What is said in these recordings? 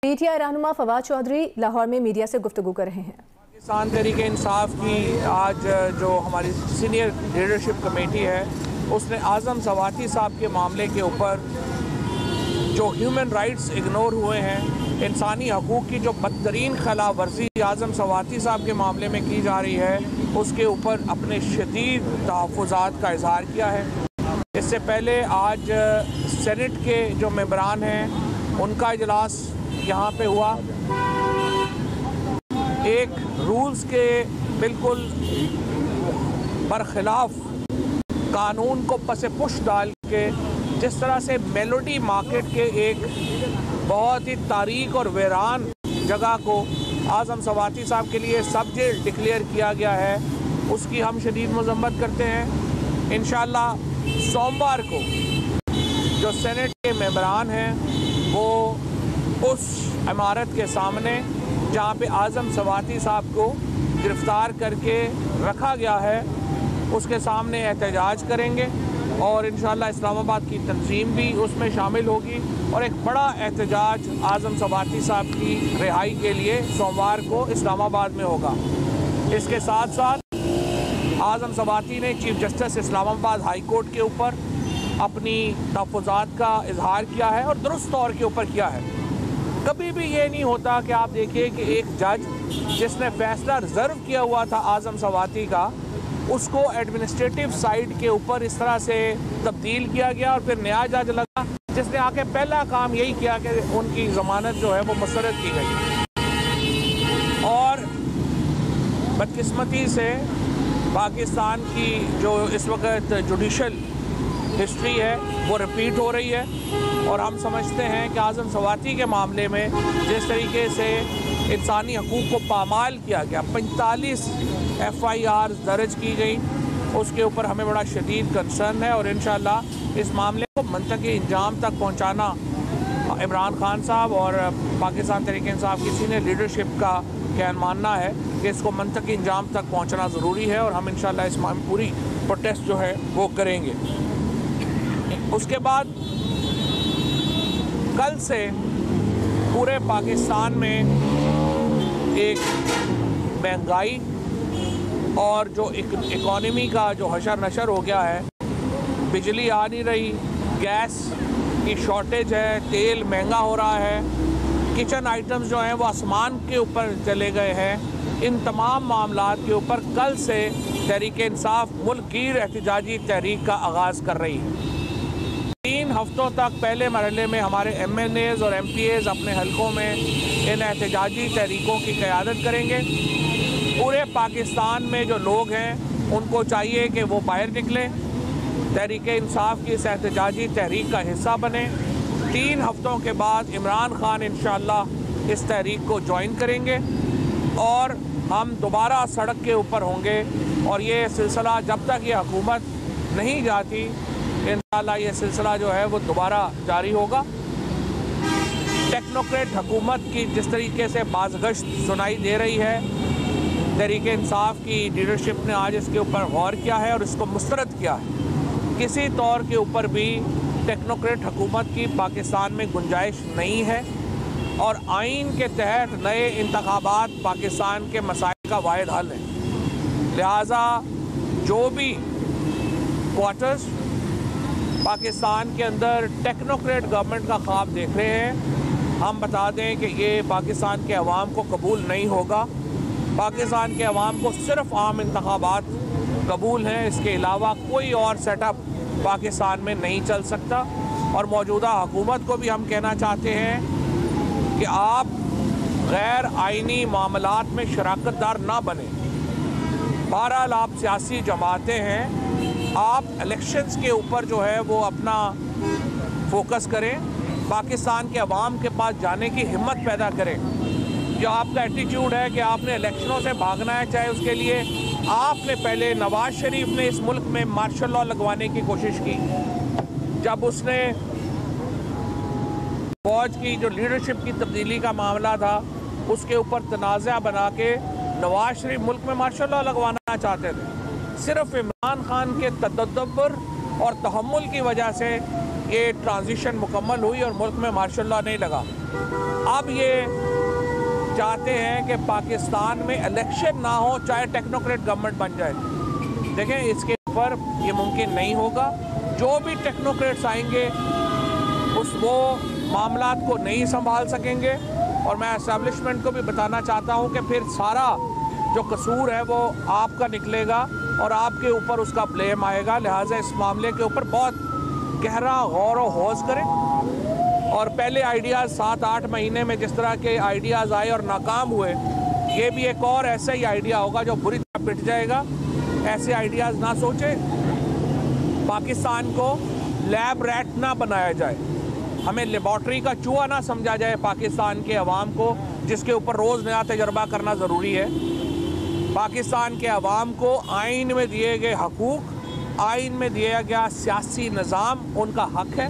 PTI रहनुमा फवाद चौधरी लाहौर में media से गुफ्तगू कर रहे हैं। पाकिस्तान तहरीक इंसाफ की आज जो हमारी सीनियर लीडरशिप कमेटी है उसने आज़म सवाती साहब के मामले के ऊपर जो ह्यूमन राइट्स इग्नोर हुए हैं, इंसानी हकूक़ की जो बदतरीन खिलाफ वर्जी आज़म सवाती साहब के मामले में की जा रही है, उसके ऊपर अपने शदीद तहफ़्फ़ुज़ात का इज़हार किया है। इससे पहले आज सेनेट के जो मेंबरान हैं उनका इजलास यहाँ पे हुआ। एक रूल्स के बिल्कुल बरखिलाफ कानून को पसे पुश डाल के जिस तरह से मेलोडी मार्केट के एक बहुत ही तारीख और वीरान जगह को आज़म सवाती साहब के लिए सब जेल डिक्लेयर किया गया है, उसकी हम शदीद मज़म्मत करते हैं। इंशाअल्लाह सोमवार को जो सेनेट के मेंबरान हैं वो उस इमारत के सामने जहाँ पे आज़म सवाती साहब को गिरफ़्तार करके रखा गया है उसके सामने एहतजाज करेंगे और इंशाअल्लाह इस्लामाबाद की तंजीम भी उसमें शामिल होगी और एक बड़ा एहतजाज आज़म सवाती साहब की रिहाई के लिए सोमवार को इस्लामाबाद में होगा। इसके साथ साथ आज़म सवाती ने chief justice Islamabad high court के ऊपर अपनी तहफ़्फ़ुज़ात का इजहार किया है और दुरुस्त तौर के ऊपर किया है। कभी भी ये नहीं होता कि आप देखिए कि एक जज जिसने फैसला रिजर्व किया हुआ था आज़म सवाती का, उसको एडमिनिस्ट्रेटिव साइड के ऊपर इस तरह से तब्दील किया गया और फिर नया जज लगा जिसने आके पहला काम यही किया कि उनकी ज़मानत जो है वो मुस्तरद की गई। और बदकिस्मती से पाकिस्तान की जो इस वक्त जुडिशल हिस्ट्री है वो रिपीट हो रही है और हम समझते हैं कि आज़म सवाती के मामले में जिस तरीके से इंसानी हकूक़ को पामाल किया गया, 45 FIR दर्ज की गई, उसके ऊपर हमें बड़ा शदीद कंसर्न है और इंशाअल्लाह इस मामले को मंतकी इंजाम तक पहुँचाना इमरान खान साहब और पाकिस्तान तहरीक इंसाफ की सीनियर लीडरशिप का क्या मानना है कि इसको मंतकी इंजाम तक पहुँचना ज़रूरी है और हम इंशाअल्लाह इस पूरी प्रोटेस्ट जो है वो करेंगे। उसके बाद कल से पूरे पाकिस्तान में एक महंगाई और जो इकॉनमी का जो हशर नशर हो गया है, बिजली आ नहीं रही, गैस की शॉर्टेज है, तेल महंगा हो रहा है, किचन आइटम्स जो हैं वो आसमान के ऊपर चले गए हैं। इन तमाम मामलात के ऊपर कल से तहरीक इंसाफ मुल्क गिर एहतजाजी तहरीक का आगाज़ कर रही है। 3 हफ्तों तक पहले मरहले में हमारे MNAs और MPAs अपने हलकों में इन एहतजाजी तहरीकों की क़यादत करेंगे। पूरे पाकिस्तान में जो लोग हैं उनको चाहिए कि वो बाहर निकलें, तहरीक इंसाफ की इस एहतजाजी तहरीक का हिस्सा बने। 3 हफ्तों के बाद इमरान खान इंशाअल्लाह इस तहरीक को ज्वाइन करेंगे और हम दोबारा सड़क के ऊपर होंगे और ये सिलसिला जब तक ये हुकूमत नहीं जाती इंशाअल्लाह ये सिलसिला जो है वो दोबारा जारी होगा। टेक्नोक्रेट हुकूमत की जिस तरीके से बाज़गश्त सुनाई दे रही है, तहरीक इंसाफ की लीडरशिप ने आज इसके ऊपर गौर किया है और इसको मुस्तरद किया है। किसी तौर के ऊपर भी टेक्नोक्रेट हुकूमत की पाकिस्तान में गुंजाइश नहीं है और आइन के तहत नए इंतखाबात पाकिस्तान के मसाइल का वाहिद हल है। लिहाजा जो भी क्वार्टर्स पाकिस्तान के अंदर टेक्नोक्रेट गवर्नमेंट का ख्वाब देख रहे हैं, हम बता दें कि ये पाकिस्तान के अवाम को कबूल नहीं होगा। पाकिस्तान के अवाम को सिर्फ आम इंतखाबात कबूल हैं, इसके अलावा कोई और सेटअप पाकिस्तान में नहीं चल सकता। और मौजूदा हुकूमत को भी हम कहना चाहते हैं कि आप गैर आइनी मामलात में शराकतदार ना बने। बहरहाल आप सियासी जमातें हैं, आप इलेक्शंस के ऊपर जो है वो अपना फोकस करें, पाकिस्तान के अवाम के पास जाने की हिम्मत पैदा करें। जो आपका एटीट्यूड है कि आपने इलेक्शनों से भागना है, चाहे उसके लिए आपने पहले नवाज शरीफ ने इस मुल्क में मार्शल लॉ लगवाने की कोशिश की, जब उसने फौज की जो लीडरशिप की तब्दीली का मामला था उसके ऊपर तनाज़ा बना के नवाज शरीफ मुल्क में मार्शल लॉ लगवाना चाहते थे। सिर्फ इमरान खान के तदब्बर और तहम्मुल की वजह से ये ट्रांजिशन मुकम्मल हुई और मुल्क में मार्शल लॉ नहीं लगा। अब ये चाहते हैं कि पाकिस्तान में इलेक्शन ना हो, चाहे टेक्नोक्रेट गवर्नमेंट बन जाए। देखें, इसके ऊपर ये मुमकिन नहीं होगा। जो भी टेक्नोक्रेट्स आएंगे वो मामलात को नहीं संभाल सकेंगे। और मैं एस्टेब्लिशमेंट को भी बताना चाहता हूँ कि फिर सारा जो कसूर है वो आपका निकलेगा और आपके ऊपर उसका ब्लेम आएगा। लिहाजा इस मामले के ऊपर बहुत गहरा गौर व हौज करें। और पहले आइडियाज़ 7-8 महीने में जिस तरह के आइडियाज़ आए और नाकाम हुए, ये भी एक और ऐसा ही आइडिया होगा जो बुरी तरह पिट जाएगा। ऐसे आइडियाज़ ना सोचें। पाकिस्तान को लैब रैट ना बनाया जाए, हमें लेबॉर्ट्री का चूहा ना समझा जाए पाकिस्तान के अवाम को, जिसके ऊपर रोज़ नया तजर्बा करना ज़रूरी है। पाकिस्तान के अवाम को आइन में दिए गए हकूक़, आइन में दिया गया सियासी निज़ाम उनका हक है।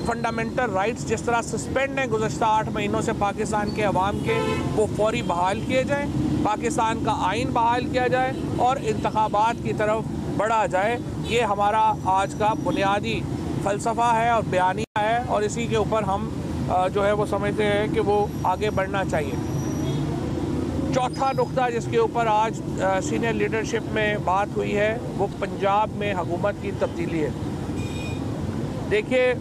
फंडामेंटल राइट्स जिस तरह सस्पेंड हैं गुज़श्ता 8 महीनों से पाकिस्तान के अवाम के, वो फौरी बहाल किए जाएँ। पाकिस्तान का आइन बहाल किया जाए और इंतखाबात की तरफ बढ़ा जाए। ये हमारा आज का बुनियादी फ़लसफ़ा है और बयानिया है, और इसी के ऊपर हम जो है वो समझते हैं कि वो आगे बढ़ना चाहिए। चौथा नुक्ता जिसके ऊपर आज सीनियर लीडरशिप में बात हुई है वो पंजाब में हुकूमत की तब्दीली है। देखिए,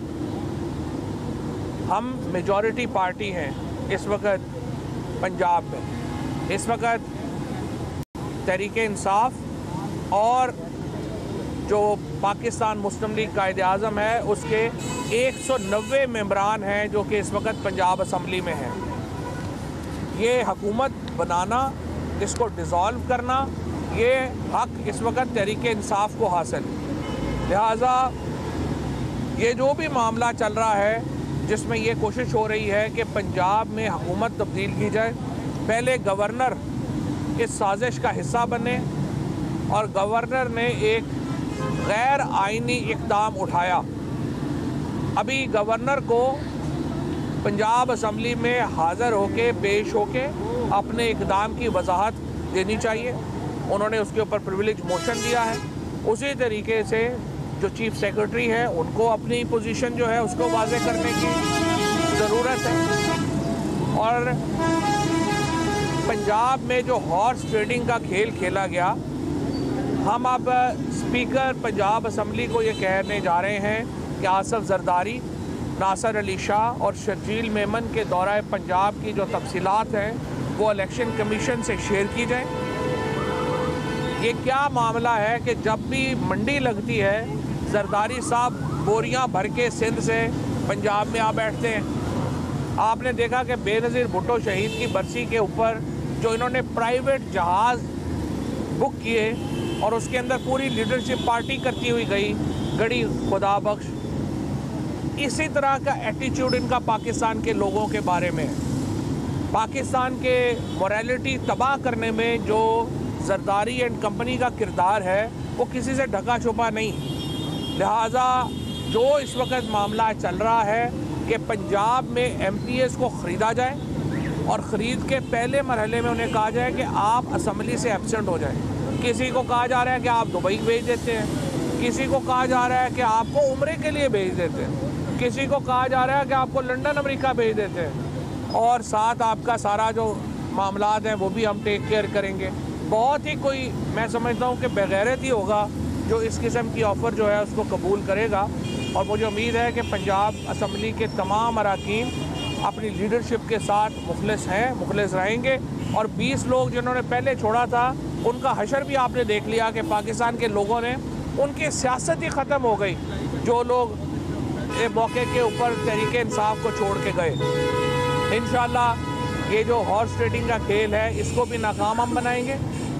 हम मेजॉरिटी पार्टी हैं इस वक्त पंजाब में। इस वक्त तहरीक इंसाफ और जो पाकिस्तान मुस्लिम लीग कायद-ए-आज़म है उसके 190 मेंबरान हैं जो कि इस वक्त पंजाब असम्बली में हैं। ये हुकूमत बनाना, इसको डिज़ोल्व करना, ये हक इस वक्त तहरीक इंसाफ को हासिल। लिहाजा ये जो भी मामला चल रहा है जिसमें ये कोशिश हो रही है कि पंजाब में हुकूमत तब्दील की जाए, पहले गवर्नर इस साजिश का हिस्सा बने और गवर्नर ने एक गैर आइनी इक़दाम उठाया। अभी गवर्नर को पंजाब असम्बली में हाज़िर होके पेश होके अपने इक़दाम की वजाहत देनी चाहिए। उन्होंने उसके ऊपर प्रिविलेज मोशन दिया है। उसी तरीके से जो चीफ सेक्रेटरी है उनको अपनी पोजीशन जो है उसको वाज़े करने की ज़रूरत है। और पंजाब में जो हॉर्स ट्रेडिंग का खेल खेला गया, हम अब स्पीकर पंजाब असम्बली को ये कहने जा रहे हैं कि आसफ जरदारी, नासिर अली शाह और शर्जील मेमन के दौरा पंजाब की जो तफसीलात हैं वो इलेक्शन कमीशन से शेयर की जाए। ये क्या मामला है कि जब भी मंडी लगती है जरदारी साहब बोरियां भर के सिंध से पंजाब में आ बैठते हैं। आपने देखा कि बेनज़ीर भुट्टो शहीद की बरसी के ऊपर जो इन्होंने प्राइवेट जहाज़ बुक किए और उसके अंदर पूरी लीडरशिप पार्टी करती हुई गई, गड़ी खुदा बख्श। इसी तरह का एटीट्यूड इनका पाकिस्तान के लोगों के बारे में है। पाकिस्तान के मोरालिटी तबाह करने में जो जरदारी एंड कंपनी का किरदार है वो किसी से ढका छुपा नहीं। लिहाजा जो इस वक्त मामला चल रहा है कि पंजाब में MPs को ख़रीदा जाए और ख़रीद के पहले मरहले में उन्हें कहा जाए कि आप असम्बली से एब्सेंट हो जाएं। किसी को कहा जा रहा है कि आप दुबई भेज देते हैं, किसी को कहा जा रहा है कि आपको उम्रे के लिए भेज देते हैं, किसी को कहा जा रहा है कि आपको लंदन अमेरिका भेज देते हैं, और साथ आपका सारा जो मामलात हैं वो भी हम टेक केयर करेंगे। बहुत ही कोई, मैं समझता हूँ कि बेगैरत ही होगा जो इस किस्म की ऑफ़र जो है उसको कबूल करेगा। और मुझे उम्मीद है कि पंजाब असम्बली के तमाम अरकान अपनी लीडरशिप के साथ मुखलिस हैं, मुखलिस रहेंगे। और 20 लोग जिन्होंने पहले छोड़ा था उनका हशर भी आपने देख लिया कि पाकिस्तान के लोगों ने, उनकी सियासत ही ख़त्म हो गई। जो लोग मौके के ऊपर तहरीक इंसाफ को छोड़ के गए। इंशाअल्लाह ये जो हॉर्स ट्रेडिंग का खेल है इसको भी नाकाम हम बनाएंगे।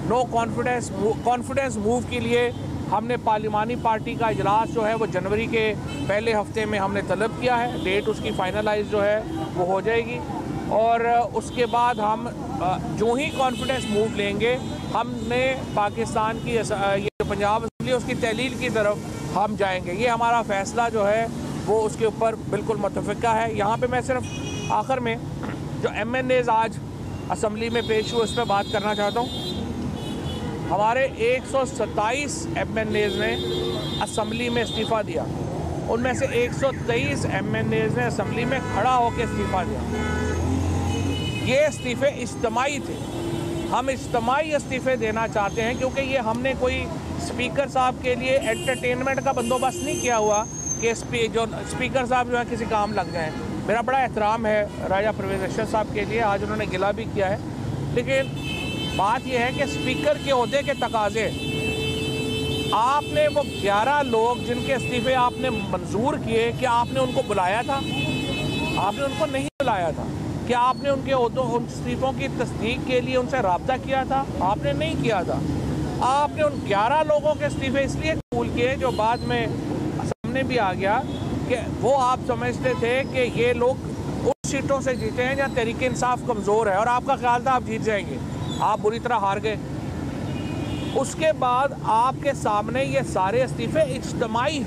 नो कॉन्फिडेंस मूव के लिए हमने पार्लिमानी पार्टी का इजलास जो है वो जनवरी के पहले हफ्ते में हमने तलब किया है। डेट उसकी फाइनलाइज जो है वो हो जाएगी और उसके बाद हम जो ही कॉन्फिडेंस मूव लेंगे, हमने पाकिस्तान की ये पंजाब असम्बली उसकी तहलील की तरफ हम जाएंगे। ये हमारा फ़ैसला जो है वो उसके ऊपर बिल्कुल मुतफ़िक़ा है। यहाँ पे मैं सिर्फ आखिर में जो MNAs आज असम्बली में पेश हुए उस पर बात करना चाहता हूँ। हमारे 127 MNAs ने असम्बली में इस्तीफ़ा दिया उनमें से 123 MNAs ने असम्बली में खड़ा होकर इस्तीफ़ा दिया। ये इस्तीफ़े इज्तिमाई थे। हम इज्तिमाई इस्तीफ़े देना चाहते हैं क्योंकि ये हमने कोई स्पीकर साहब के लिए एंटरटेनमेंट का बंदोबस्त नहीं किया हुआ कि जो स्पीकर साहब जो है किसी काम लग जाएं। मेरा बड़ा एहतराम है राजा परवेज़ अशरफ साहब के लिए, आज उन्होंने गिला भी किया है, लेकिन बात यह है कि स्पीकर के ओहदे के तकाजे, आपने वो 11 लोग जिनके इस्तीफ़े आपने मंजूर किए, क्या आपने उनको बुलाया था? आपने उनको नहीं बुलाया था। क्या आपने उनके उन इस्तीफ़ों की तस्दीक के लिए उनसे रब्ता किया था? आपने नहीं किया था। आपने उन 11 लोगों के इस्तीफ़े इसलिए कबूल किए जो बाद में सामने भी आ गया कि वो आप समझते थे कि ये लोग उन सीटों से जीते हैं जहाँ तहरीक इंसाफ कमज़ोर है और आपका ख्याल था आप जीत जाएंगे, आप बुरी तरह हार गए। उसके बाद आपके सामने ये सारे इस्तीफ़े इज्तिमाई,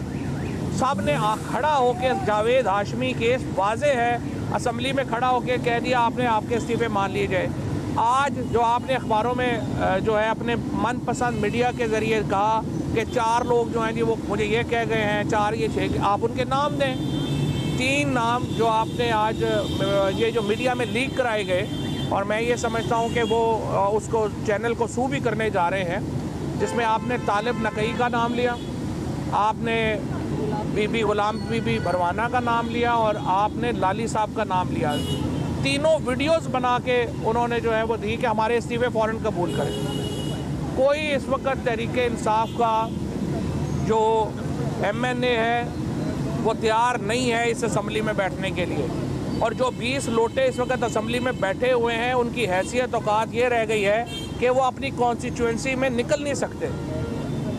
सब ने खड़ा होकर, जावेद हाशमी केस वाज़े है, असम्बली में खड़ा होकर कह दिया आपने, आपके इस्तीफ़े मान लिए जाए। आज जो आपने अखबारों में जो है अपने मनपसंद मीडिया के ज़रिए कहा कि 4 लोग जो हैं जी वो मुझे ये कह गए हैं, 4 ये 6, आप उनके नाम दें। 3 नाम जो आपने आज ये जो मीडिया में लीक कराए गए, और मैं ये समझता हूँ कि वो उसको चैनल को सू भी करने जा रहे हैं, जिसमें आपने तालिब नकई का नाम लिया, आपने बीबी गुलाम बीबी भरवाना का नाम लिया और आपने लाली साहब का नाम लिया। तीनों वीडियोस बना के उन्होंने जो है वो दी कि हमारे इस्तीफ़े फ़ौरन कबूल करें। कोई इस वक्त तहरीक इंसाफ का जो MNA है वो तैयार नहीं है इस असम्बली में बैठने के लिए, और जो 20 लोटे इस वक्त असम्बली में बैठे हुए हैं उनकी हैसियत औकात ये रह गई है कि वो अपनी कॉन्स्टिट्यूंसी में निकल नहीं सकते।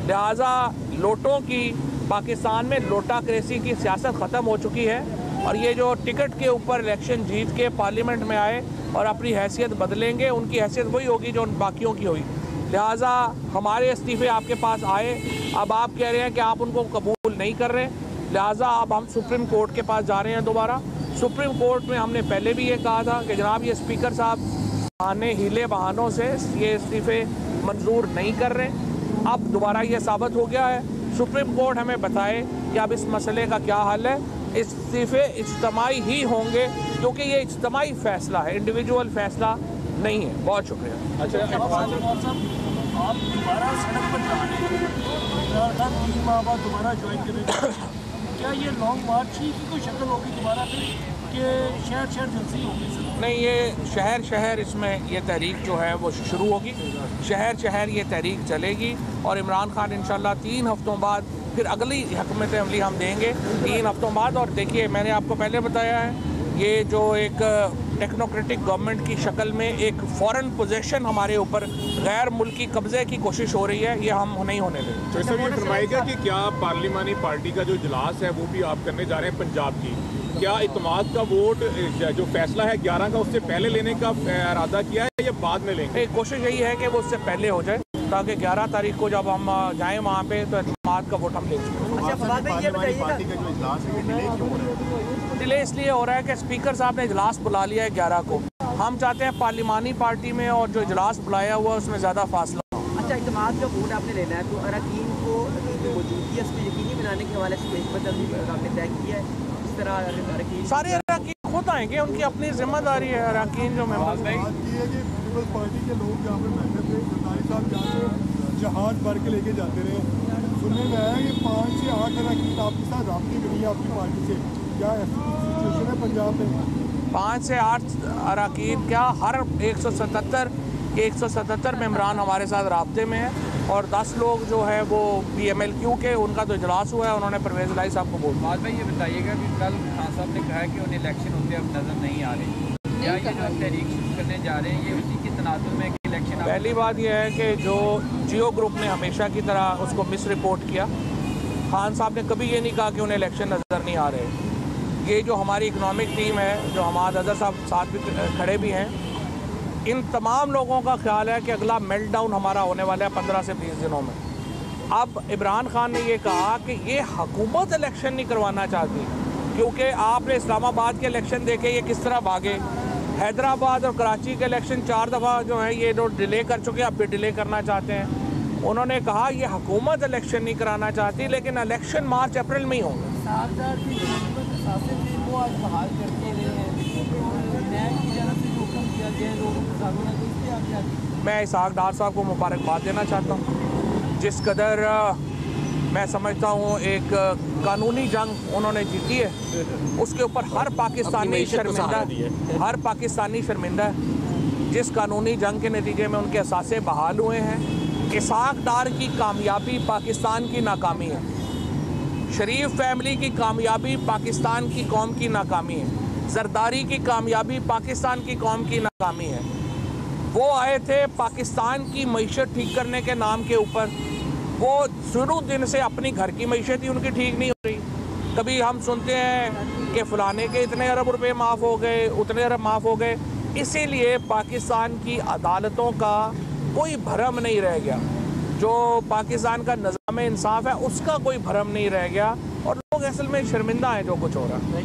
लिहाजा लोटों की, पाकिस्तान में लोटाक्रेसी की सियासत ख़त्म हो चुकी है, और ये जो टिकट के ऊपर इलेक्शन जीत के पार्लियामेंट में आए और अपनी हैसियत बदलेंगे, उनकी हैसियत वही होगी जो उन बाकियों की हुई। लिहाजा हमारे इस्तीफ़े आपके पास आए, अब आप कह रहे हैं कि आप उनको कबूल नहीं कर रहे, लिहाजा अब हम सुप्रीम कोर्ट के पास जा रहे हैं दोबारा। सुप्रीम कोर्ट में हमने पहले भी ये कहा था कि जनाब ये स्पीकर साहब हीले बहानों से ये इस्तीफ़े मंजूर नहीं कर रहे। अब दोबारा ये साबित हो गया है। सुप्रीम कोर्ट हमें बताए कि अब इस मसले का क्या हल है। इस्तीफ़े इज्तिमाई ही होंगे क्योंकि ये इज्तिमाई फ़ैसला है, इंडिविजुअल फ़ैसला नहीं है। बहुत शुक्रिया। अच्छा, आप दोबारा सड़क पर जा रहे हैं, 3 माह बाद दोबारा ज्वाइन करेंगे, क्या ये लॉन्ग मार्च ही की कोई शक्ल होगी दोबारा फिर कि शहर शहर जलसी होगी? नहीं, ये शहर शहर इसमें ये तहरीक जो है वो शुरू होगी, शहर शहर ये तहरीक चलेगी, और इमरान खान इंशाल्लाह 3 हफ्तों बाद फिर अगली हुकूमत अमली हम देंगे 3 हफ्तों बाद। और देखिए, मैंने आपको पहले बताया है, ये जो एक टेक्नोक्रेटिक गवर्नमेंट की शक्ल में एक फॉरेन पोजीशन हमारे ऊपर गैर मुल्की कब्जे की कोशिश हो रही है, ये हम नहीं होने देंगे। तो सर ये फरमाएगा कि क्या पार्लिमानी पार्टी का जो इजलास है वो भी आप करने जा रहे हैं पंजाब की, क्या इत्तेमाद का वोट जो फैसला है 11 का उससे पहले लेने का इरादा किया है या बाद में लेंगे? कोशिश यही है कि वो उससे पहले हो जाए ताकि 11 तारीख को जब हम जाएँ वहाँ पे तो इत्तेमाद का वोट हम ले सकें। डिले इसलिए हो रहा है कि स्पीकर साहब ने इजलास बुला लिया है 11 को। हम चाहते हैं पार्लिमानी पार्टी में और जो इजलास बुलाया हुआ उसमें ज़्यादा फासला हो। अच्छा, इत्तेमाद का वोट आपने लेना है तो अरकान को मौजूदगी है उसको यकीनी बनाने के हवाले से आपने तय किया है, इस तरह अरकान सारे अरकान खुद आएंगे, उनकी अपनी जिम्मेदारी है। अरकान जो मेंबर्स पीपल्स पार्टी के लोग यहाँ पर बैठे थे, सरदारी साहब यहाँ से जहाज भर के लेके जाते रहे, सुनने में आया कि 5 से 8 अरकान आपके साथ रब्ते करी है आपकी पार्टी से, क्या सिचुएशन है पंजाब में? 5 से 8 अरकान क्या, हर 177 मेम्बरान हमारे साथ राब्ते में है, और 10 लोग जो है वो PMLQ के, उनका तो इजलास हुआ है, उन्होंने परवेज़ इलाही साहब को बोला। बाद में ये बताइएगा कि कल खान साहब ने कहा है कि उन्हें इलेक्शन होते अब नज़र नहीं आ रहे, क्या ये जो तहरीक शुरू करने जा रहे हैं ये उसी की तनाजुर में कि इलेक्शन? पहली बात यह है कि जो जियो ग्रुप ने हमेशा की तरह उसको मिस रिपोर्ट किया, खान साहब ने कभी ये नहीं कहा कि उन्हें इलेक्शन नज़र नहीं आ रहे। ये जो हमारी इकनॉमिक टीम है, जो हमारे अदर साहब साथ भी खड़े भी हैं, इन तमाम लोगों का ख्याल है कि अगला मेल्ट डाउन हमारा होने वाला है 15 से 20 दिनों में। अब इमरान खान ने ये कहा कि ये हुकूमत इलेक्शन नहीं करवाना चाहती, क्योंकि आपने इस्लामाबाद के इलेक्शन देखे ये किस तरह भागे, हैदराबाद और कराची के इलेक्शन 4 दफ़ा जो है ये जो डिले कर चुके हैं, अब भी डिले करना चाहते हैं। उन्होंने कहा ये हुकूमत इलेक्शन नहीं कराना चाहती, लेकिन इलेक्शन मार्च अप्रैल में ही होंगे। इसाकदार की असासे थे वो आज बहाल करके रहे हैं, न्याय की जानब से जो हुक्म किया गया लोगों के सामने, तो इस पर आप क्या कहेंगे? मैं इसहाक डार साहब को मुबारकबाद देना चाहता हूँ। जिस कदर मैं समझता हूँ एक कानूनी जंग उन्होंने जीती है, उसके ऊपर हर पाकिस्तानी शर्मिंदा है, हर पाकिस्तानी शर्मिंदा है। जिस कानूनी जंग के नतीजे में उनके असासे बहाल हुए हैं, इसहाक डार की कामयाबी पाकिस्तान की नाकामी है, शरीफ फैमिली की कामयाबी पाकिस्तान की कौम की नाकामी है, जरदारी की कामयाबी पाकिस्तान की कौम की नाकामी है। वो आए थे पाकिस्तान की मईशत ठीक करने के नाम के ऊपर, वो शुरू दिन से अपनी घर की मईशत ही उनकी ठीक नहीं हो रही। कभी हम सुनते हैं कि फलाने के इतने अरब रुपए माफ़ हो गए, उतने अरब माफ़ हो गए। इसीलिए पाकिस्तान की अदालतों का कोई भरम नहीं रह गया, जो पाकिस्तान का निज़ाम इंसाफ है उसका कोई भरम नहीं रह गया, और लोग असल में शर्मिंदा हैं जो कुछ हो रहा है।